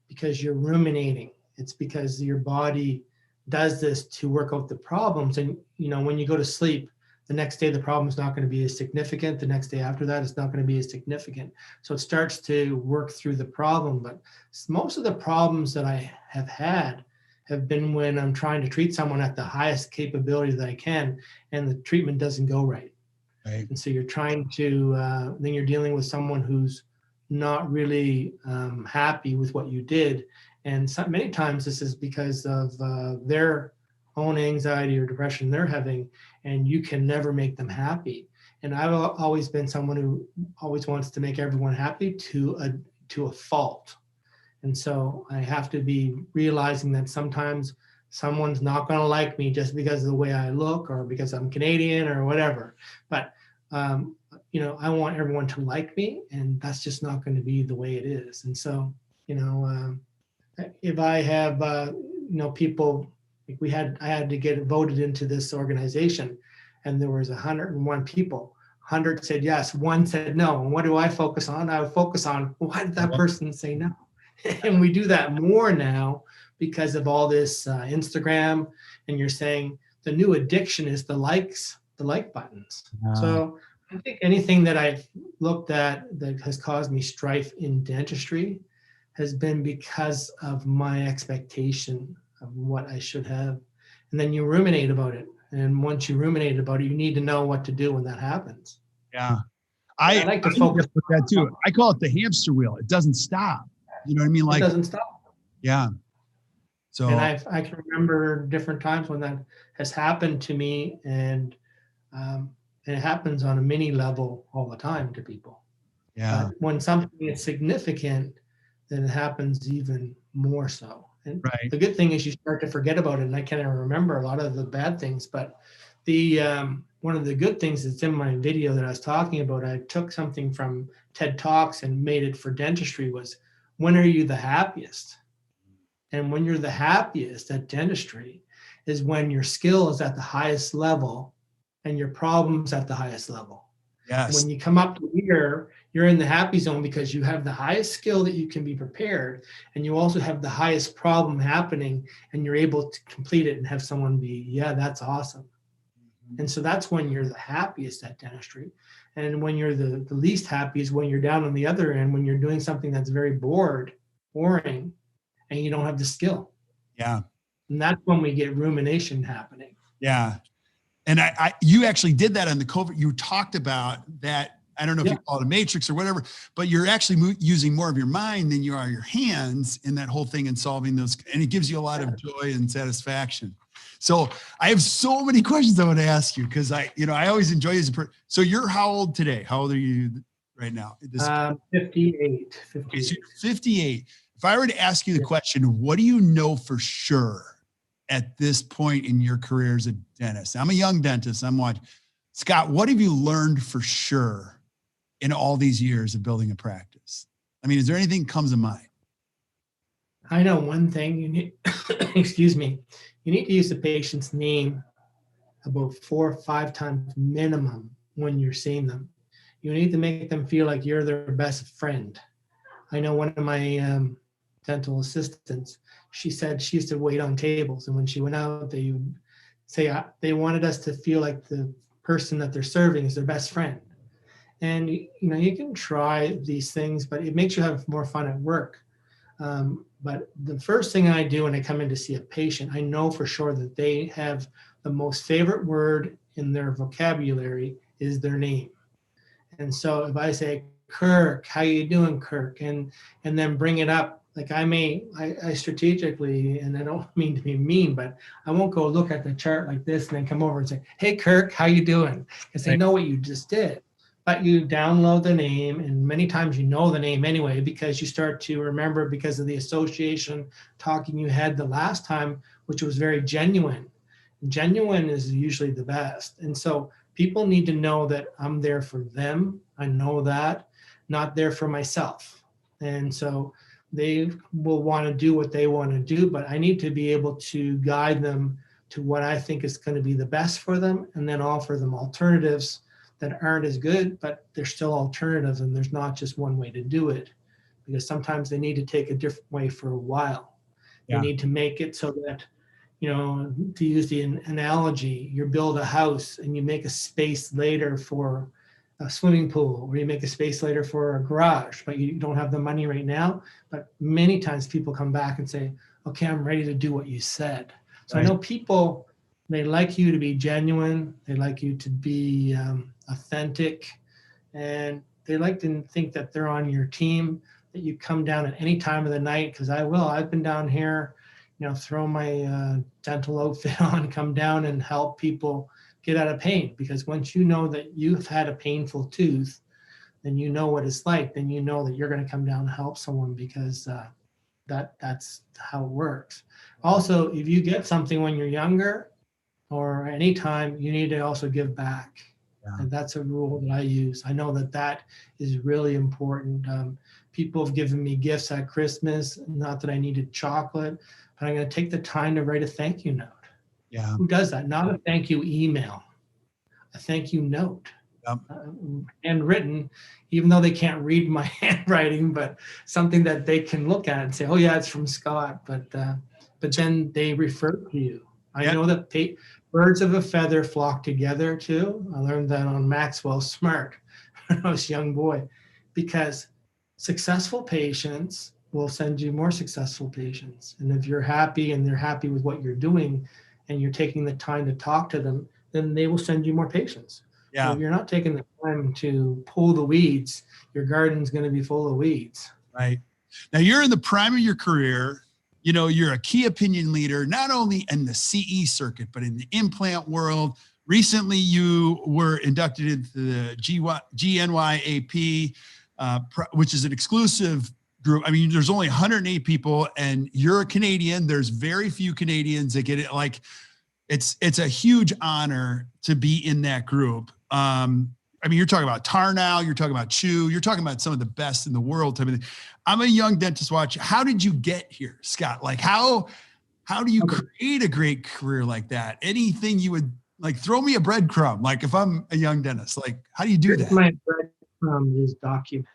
because you're ruminating, it's because your body does this to work out the problems. And, when you go to sleep, the next day, the problem is not going to be as significant. The next day after that, it's not going to be as significant. So it starts to work through the problem. But most of the problems that I have had have been when I'm trying to treat someone at the highest capability that I can, and the treatment doesn't go right. Right. And so you're trying to, then you're dealing with someone who's not really happy with what you did. And many times this is because of their own anxiety or depression they're having, and you can never make them happy. And I've always been someone who always wants to make everyone happy to a fault. And so I have to be realizing that sometimes someone's not going to like me just because of the way I look or because I'm Canadian or whatever. But, I want everyone to like me, and that's just not going to be the way it is. And so, if I have, people, like I had to get voted into this organization, and there was 101 people. 100 said yes, 1 said no. And what do I focus on? I would focus on, why did that person say no? And we do that more now because of all this Instagram, and you're saying the new addiction is the like buttons. So I think anything that I've looked at that has caused me strife in dentistry has been because of my expectation of what I should have. And then you ruminate about it. And once you ruminate about it, you need to know what to do when that happens. Yeah. I I like to look focus at that too. I call it the hamster wheel. It doesn't stop. You know what I mean? It Like, doesn't stop. yeah. And So I can remember different times when that has happened to me, um, and it happens on a mini level all the time to people. yeah, But when something is significant, then it happens even more so. And right. the good thing is you start to forget about it. And I can't even remember a lot of the bad things. But the one of the good things that's in my video that I was talking about, I took something from TED Talks and made it for dentistry, was when are you the happiest? And when you're the happiest at dentistry is when your skill is at the highest level and your problems at the highest level. Yes. When you come up here, you're in the happy zone because you have the highest skill that you can be prepared, and you also have the highest problem happening, and you're able to complete it and have someone be, yeah, that's awesome. And so that's when you're the happiest at dentistry. And when you're the least happy is when you're down on the other end, when you're doing something that's very boring, and you don't have the skill. Yeah. And that's when we get rumination happening. Yeah. And you actually did that on the COVID. You talked about that. I don't know if you call it a matrix or whatever, but you're actually using more of your mind than you are your hands in that whole thing and solving those. And it gives you a lot of joy and satisfaction. So I have so many questions I want to ask you because I always enjoy you as a person. So you're how old today? How old are you right now? 58. Okay, so you're 58. If I were to ask you the question, what do you know for sure at this point in your career as a dentist? I'm a young dentist. I'm watching. Scott, what have you learned for sure in all these years of building a practice? I mean, is there anything that comes to mind? I know one thing you need, excuse me, you need to use the patient's name about 4 or 5 times minimum when you're seeing them. You need to make them feel like you're their best friend. I know one of my dental assistants, she said she used to wait on tables, and when she went out, they would say they wanted us to feel like the person that they're serving is their best friend. And you can try these things, but it makes you have more fun at work. But the first thing I do when I come in to see a patient, I know for sure that they have the most favorite word in their vocabulary is their name. And so if I say, Kirk, how you doing, Kirk? And then bring it up, like I strategically, and I don't mean to be mean, but I won't go look at the chart like this and then come over and say, hey, Kirk, how you doing? Because they know what you just did. But you download the name, and many times you know the name anyway because you start to remember because of the association talking you had the last time, which was very genuine. Genuine is usually the best. And so people need to know that I'm there for them. I know that, not there for myself. And so they will want to do what they want to do, but I need to be able to guide them to what I think is going to be the best for them, and then offer them alternatives that aren't as good, but they're still alternatives, and there's not just one way to do it, because sometimes they need to take a different way for a while. They need to make it so that, to use the analogy, you build a house and you make a space later for a swimming pool, or you make a space later for a garage, but you don't have the money right now. But many times people come back and say, okay, I'm ready to do what you said. So I know people, they like you to be genuine. They like you to be authentic, and they like to think that they're on your team, that you come down at any time of the night, because I will. I've been down here, throw my dental outfit on, come down and help people get out of pain. Because once you know that you've had a painful tooth, then you know what it's like. Then you know that you're going to come down and help someone, because that's how it works. Also, if you get something when you're younger or anytime, you need to also give back. And that's a rule that I use. I know that is really important. People have given me gifts at Christmas, not that I needed chocolate, but I'm going to take the time to write a thank you note. Yeah. Who does that? Not a thank you email, a thank you note. Handwritten, even though they can't read my handwriting, but something that they can look at and say, oh yeah, it's from Scott. But then they refer to you. I know that birds of a feather flock together too. I learned that on Maxwell Smart when I was a young boy, because successful patients will send you more successful patients. And if you're happy and they're happy with what you're doing and you're taking the time to talk to them, then they will send you more patients. But Yeah. if you're not taking the time to pull the weeds, your garden's going to be full of weeds. Right. Now you're in the prime of your career. You know, you're a key opinion leader, not only in the CE circuit, but in the implant world. Recently, you were inducted into the GNYAP, which is an exclusive group. I mean, there's only 108 people, and you're a Canadian. There's very few Canadians that get it. Like, it's a huge honor to be in that group. I mean, you're talking about Tarnow, you're talking about Chew, you're talking about some of the best in the world type of thing. I'm a young dentist watch. How did you get here, Scott? Like, how do you create a great career like that? Anything you would like, throw me a breadcrumb. Like, if I'm a young dentist, like, how do you do that? My breadcrumb is document.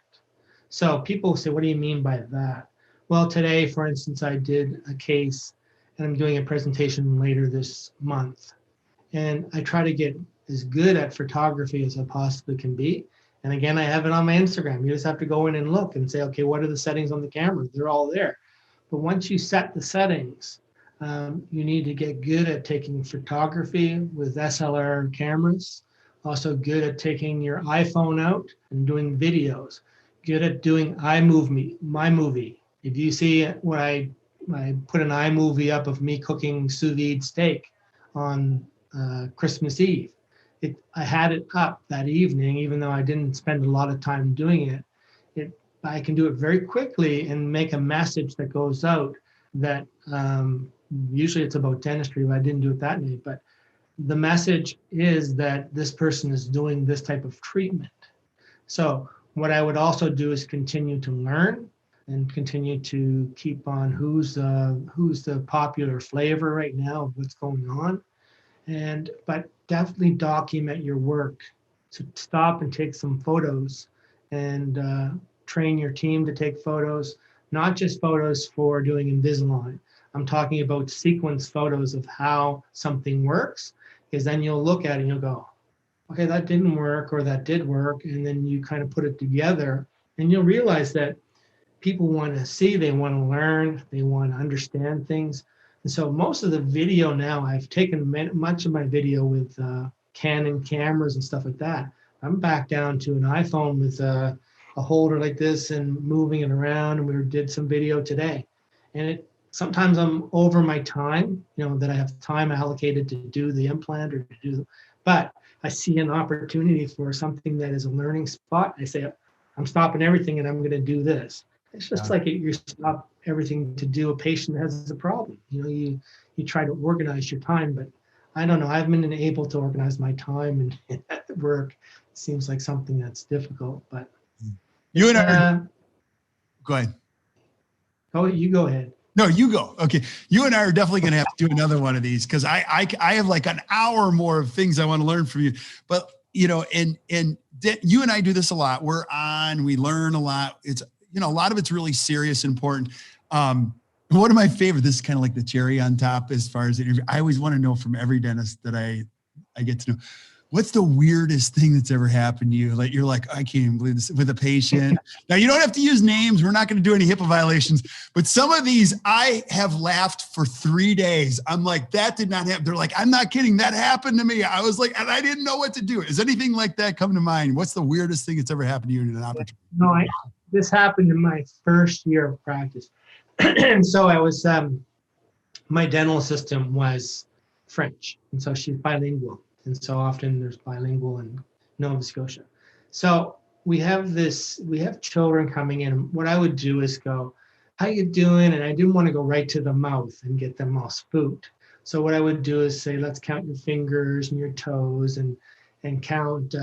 So people say, what do you mean by that? Well, today, for instance, I did a case and I'm doing a presentation later this month. And I try to get as good at photography as I possibly can be. And again, I have it on my Instagram. You just have to go in and look and say, okay, what are the settings on the camera? They're all there. But once you set the settings, you need to get good at taking photography with SLR cameras. Also good at taking your iPhone out and doing videos. Good at doing iMovie. If you see what I put an iMovie up of me cooking sous vide steak on Christmas Eve. I had it up that evening, even though I didn't spend a lot of time doing it. I can do it very quickly and make a message that goes out that usually it's about dentistry, but I didn't do it that night. But the message is that this person is doing this type of treatment. So what I would also do is continue to learn and continue to keep on who's the popular flavor right now of what's going on. But definitely document your work. So stop and take some photos and train your team to take photos, not just photos for doing Invisalign. I'm talking about sequence photos of how something works, because then you'll look at it and you'll go, okay, that didn't work or that did work. And then you kind of put it together and you'll realize that people want to see, they want to learn, they want to understand things. And so most of the video now, I've taken much of my video with Canon cameras and stuff like that. I'm back down to an iPhone with a holder like this and moving it around. And we did some video today. And sometimes I'm over my time, that I have time allocated to do the implant or to do, but I see an opportunity for something that is a learning spot. I say, I'm stopping everything and I'm going to do this. It's just like you stop everything to do a patient that has a problem. You try to organize your time, but I don't know. I've been able to organize my time and at work. It seems like something that's difficult, but you and I. Go ahead. Oh, you go ahead. No, you go. Okay. You and I are definitely going to have to do another one of these because I have like an hour more of things I want to learn from you. But, and you and I do this a lot. We learn a lot. It's, a lot of it's really serious and important. One of my favorite, this is kind of like the cherry on top as far as the interview. I always want to know from every dentist that I get to know, what's the weirdest thing that's ever happened to you? Like, you're like, I can't even believe this with a patient. Now you don't have to use names. We're not going to do any HIPAA violations, but some of these I have laughed for 3 days. I'm like, that did not happen. They're like, I'm not kidding. That happened to me. I was like, and I didn't know what to do. Is anything like that come to mind? What's the weirdest thing that's ever happened to you in an opportunity? No, this happened in my first year of practice. And so I was, my dental assistant was French. And so she's bilingual. And so often there's bilingual in Nova Scotia. So we have children coming in. What I would do is go, how you doing? And I didn't want to go right to the mouth and get them all spooked. So what I would do is say, let's count your fingers and your toes and count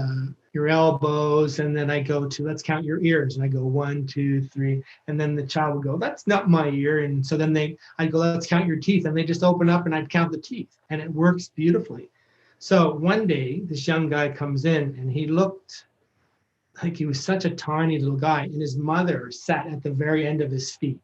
your elbows. And then I go to, let's count your ears. And I go 1, 2, 3. And then the child would go, that's not my ear. And so then I'd go, let's count your teeth. And they just open up and I'd count the teeth. And it works beautifully. So one day, this young guy comes in and he looked like he was such a tiny little guy, and his mother sat at the very end of his feet.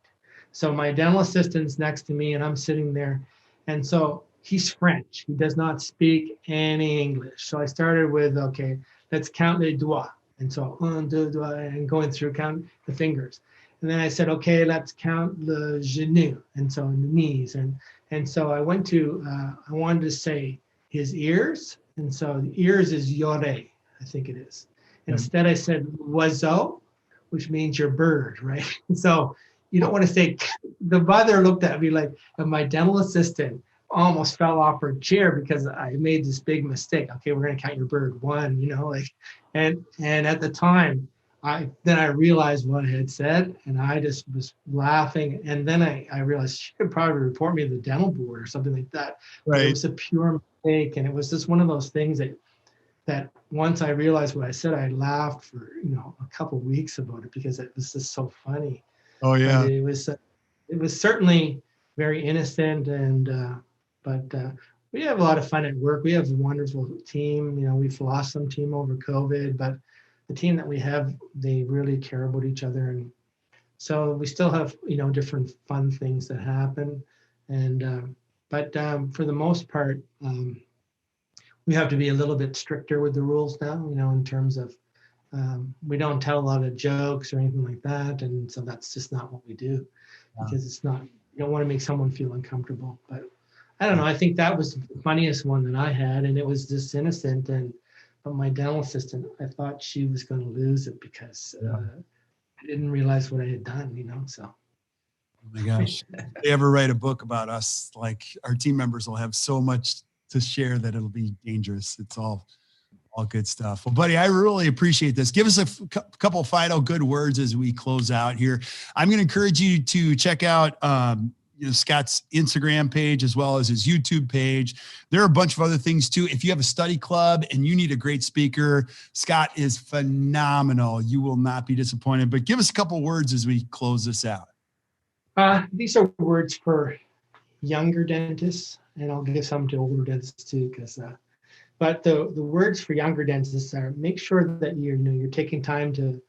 So my dental assistant's next to me and I'm sitting there. And so he's French. He does not speak any English. So I started with, okay, let's count les doigts. And so, un, deux, trois, and going through, count the fingers. And then I said, okay, let's count le genou. And so the knees. And so I went to, I wanted to say his ears. And so the ears is yore, I think it is. Instead, I said oiseau, which means your bird, right? So you don't want to say, the mother looked at me like, and my dental assistant almost fell off her chair because I made this big mistake. Okay, we're going to count your bird. One, like, and at the time, I realized what I had said, and I just was laughing. And then I realized she could probably report me to the dental board or something like that. Right. But it was a pure mistake, and it was just one of those things that once I realized what I said, I laughed for a couple of weeks about it because it was just so funny. Oh yeah, but it was certainly very innocent, and but we have a lot of fun at work. We have a wonderful team. We've lost some team over COVID, but the team that we have, they really care about each other, and so we still have different fun things that happen, and but for the most part. We have to be a little bit stricter with the rules now, in terms of we don't tell a lot of jokes or anything like that. And so that's just not what we do because it's not, you don't want to make someone feel uncomfortable. But I don't know, I think that was the funniest one that I had, and it was just innocent. But my dental assistant, I thought she was going to lose it because I didn't realize what I had done, so. Oh my gosh. If they ever write a book about us, like our team members will have so much to share that it'll be dangerous. It's all good stuff. Well, buddy, I really appreciate this. Give us a couple final good words as we close out here. I'm going to encourage you to check out Scott's Instagram page as well as his YouTube page. There are a bunch of other things too. If you have a study club and you need a great speaker, Scott is phenomenal. You will not be disappointed. But give us a couple words as we close this out. These are words for younger dentists, and I'll give some to older dentists too, but the words for younger dentists are: make sure that you're taking time to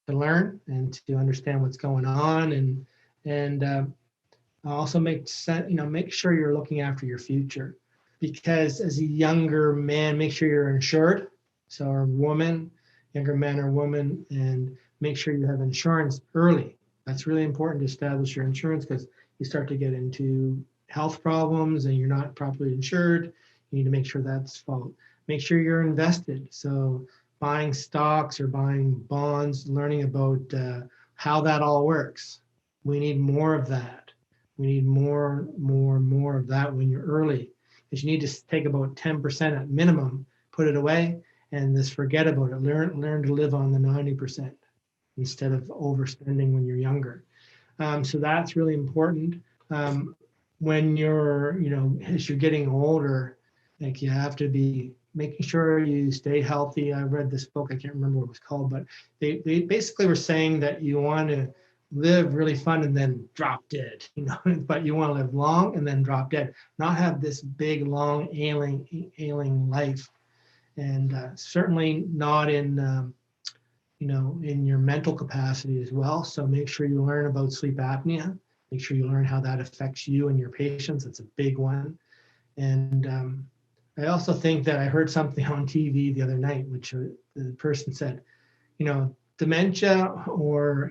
learn and to understand what's going on, and also make sure you're looking after your future, because as a younger man, make sure you're insured. So a woman, younger man or woman, and make sure you have insurance early. That's really important to establish your insurance, because you start to get into health problems and you're not properly insured. You need to make sure that's followed. Make sure you're invested. So buying stocks or buying bonds, learning about how that all works. We need more of that. We need more of that when you're early, because you need to take about 10% at minimum, put it away, and just forget about it. Learn to live on the 90% instead of overspending when you're younger. So that's really important. When you're, as you're getting older, like, you have to be making sure you stay healthy. I read this book, I can't remember what it was called, but they basically were saying that you want to live really fun and then drop dead, but you want to live long and then drop dead, not have this big, long, ailing life. And certainly not in, in your mental capacity as well. So make sure you learn about sleep apnea. Make sure you learn how that affects you and your patients. It's a big one. And I also think that I heard something on TV the other night, which the person said, dementia or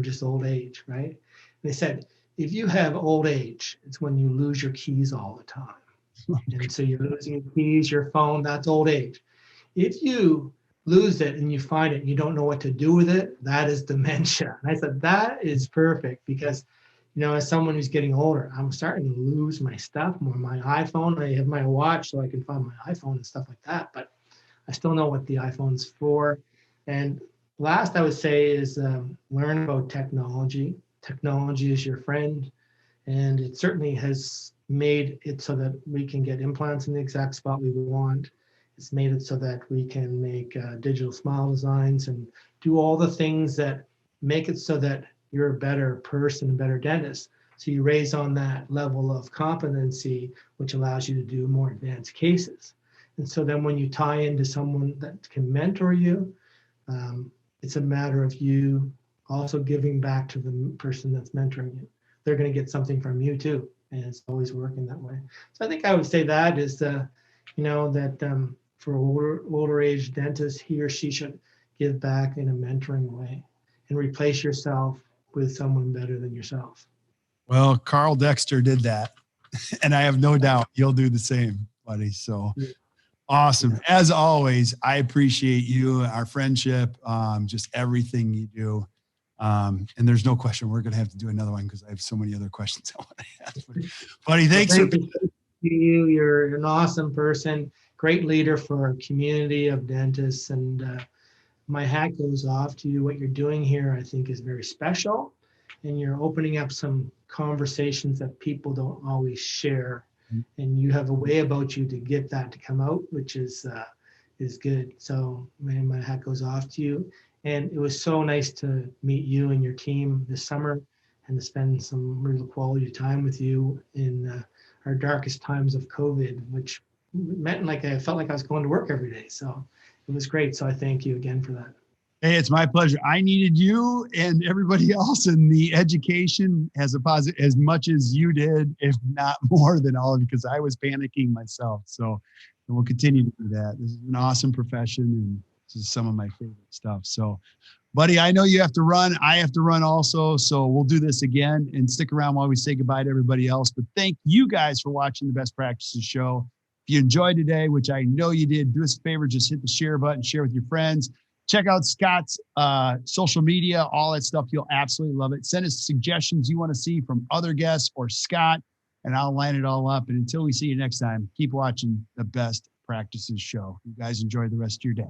just old age, right? And they said, if you have old age, it's when you lose your keys all the time. And so you're losing your keys, your phone, that's old age. If you lose it and you find it and you don't know what to do with it, that is dementia. And I said, that is perfect, because as someone who's getting older, I'm starting to lose my stuff more. My iPhone, I have my watch so I can find my iPhone and stuff like that, but I still know what the iPhone's for. And last I would say is learn about technology. Technology is your friend, and it certainly has made it so that we can get implants in the exact spot we want. It's made it so that we can make digital smile designs and do all the things that make it so that you're a better person, a better dentist. So you raise on that level of competency, which allows you to do more advanced cases. And so then when you tie into someone that can mentor you, it's a matter of you also giving back to the person that's mentoring you. They're going to get something from you too. and it's always working that way. So I think I would say that is that for older age dentists, he or she should give back in a mentoring way and replace yourself with someone better than yourself. Well, Carl Dexter did that, and I have no doubt you'll do the same, buddy. So awesome. As always, I appreciate you, our friendship, just everything you do. And there's no question we're going to have to do another one because I have so many other questions I want to ask. Buddy, thanks. Thank you. You're an awesome person, great leader for our community of dentists. And my hat goes off to you. What you're doing here, I think, is very special. And you're opening up some conversations that people don't always share. And you have a way about you to get that to come out, which is good. So my hat goes off to you. And it was so nice to meet you and your team this summer and to spend some real quality time with you in our darkest times of COVID, which meant I felt like I was going to work every day. So it was great. So I thank you again for that. Hey, it's my pleasure. I needed you and everybody else in the education as much as you did, if not more than all of you, because I was panicking myself. So we'll continue to do that. This is an awesome profession, and this is some of my favorite stuff. So, buddy, I know you have to run. I have to run also. So we'll do this again, and stick around while we say goodbye to everybody else. But thank you guys for watching the Best Practices Show. If you enjoyed today, which I know you did, do us a favor, just hit the share button, share with your friends. Check out Scott's social media, all that stuff. You'll absolutely love it. Send us suggestions you want to see from other guests or Scott, and I'll line it all up. And until we see you next time, keep watching the Best Practices Show. You guys enjoy the rest of your day.